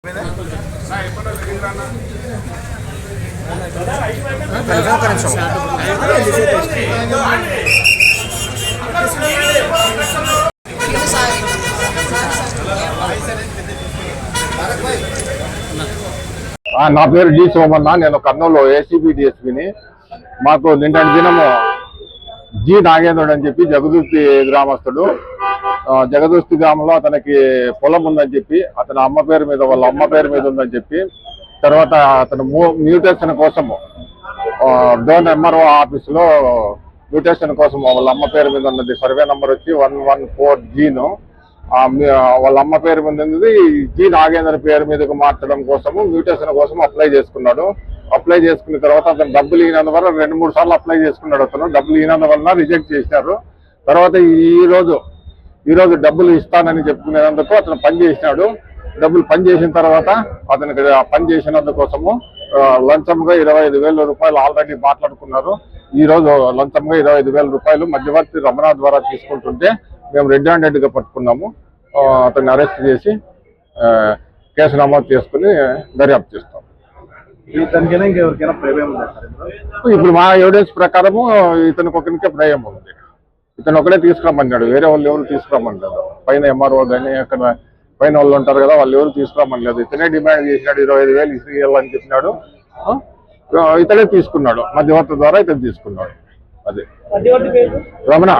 నా పేరు డి సోమన్న. నేను కర్నూలు ఏసీబీ డిఎస్పీని. మాకు నిన్నటి దినము జి నాగేంద్రుడు అని చెప్పి జగదూస్తి గ్రామస్తుడు, జగదూస్తి గ్రామంలో అతనికి పొలం ఉందని చెప్పి, అతని అమ్మ పేరు మీద వాళ్ళ అమ్మ పేరు మీద ఉందని చెప్పి, తర్వాత అతను మ్యూటేషన్ కోసము డోన్ ఎంఆర్ఓ ఆఫీసులో మ్యూటేషన్ కోసం వాళ్ళ అమ్మ పేరు మీద ఉన్నది సర్వే నెంబర్ వచ్చి 114G వాళ్ళ అమ్మ పేరు మీద ఉన్నది జి నాగేంద్ర పేరు మీదకు మార్చడం కోసము మ్యూటేషన్ కోసం అప్లై చేసుకున్నాడు. అప్లై చేసుకున్న తర్వాత అతను డబ్బులు ఇవ్వనందువల్ల 2-3 సార్లు అప్లై చేసుకున్నాడు. అతను డబ్బులు ఇవ్వనందువల్ల రిజెక్ట్ చేసినారు. తర్వాత ఈరోజు డబ్బులు ఇస్తానని చెప్పుకునేందుకు అతను పని చేసినాడు. డబ్బులు పని చేసిన తర్వాత అతనికి పని చేసినందుకోసము లంచంగా 25,000 రూపాయలు ఆల్రెడీ మాట్లాడుకున్నారు. ఈ రోజు లంచంగా 25,000 రూపాయలు మధ్యవర్తి రమణ ద్వారా తీసుకుంటుంటే మేము రెడ్ హ్యాండెడ్గా పట్టుకున్నాము. అతన్ని అరెస్ట్ చేసి కేసు నమోదు చేసుకుని దర్యాప్తు చేస్తాం. ఇప్పుడు మా ఎవిడెన్స్ ప్రకారము ఇతనికి ఒకరికే ప్రయం ఉంది. ఇతను ఒకటే తీసుకురమ్మన్నాడు, వేరే వాళ్ళు ఎవరు తీసుకురమ్మన్నారు. పైన ఎంఆర్ఓ కానీ అక్కడ పైన వాళ్ళు ఉంటారు కదా, వాళ్ళు ఎవరు తీసుకురమ్మలేదు. ఇతనే డిమాండ్ చేసినాడు, 25,000 ఇవ్వాలని చెప్పినాడు. ఇతనే తీసుకున్నాడు, మధ్యవర్తి ద్వారా ఇతను తీసుకున్నాడు. అదే రమణ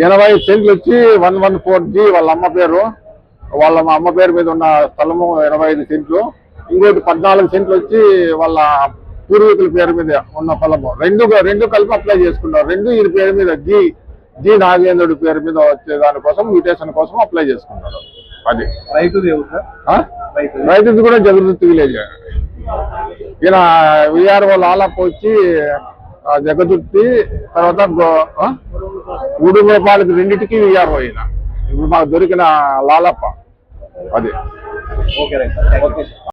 80 సెంట్లు వచ్చి 114G వాళ్ళ అమ్మ పేరు. వాళ్ళ అమ్మ పేరు మీద ఉన్న స్థలము 85 సెంట్లు. ఇంకోటి 14 సెంట్లు వచ్చి వాళ్ళ పూర్వీకుల పేరు మీద ఉన్న పొలము. రెండు కలిపి అప్లై చేసుకున్నారు. ఈ పేరు మీద జి నాగేంద్రుడి పేరు మీద వచ్చే దానికోసం మ్యూటేషన్ కోసం అప్లై చేసుకున్నాడు. అది రైతుది కూడా జగదూస్తి విలేజ్. ఈయన విఆర్ఓ లాలప్ప వచ్చి జగదూస్తి, తర్వాత ఉడుగోపాలకి రెండింటికి విఆర్ఓ ఈయన. ఇప్పుడు మాకు దొరికిన లాలప్ప అది.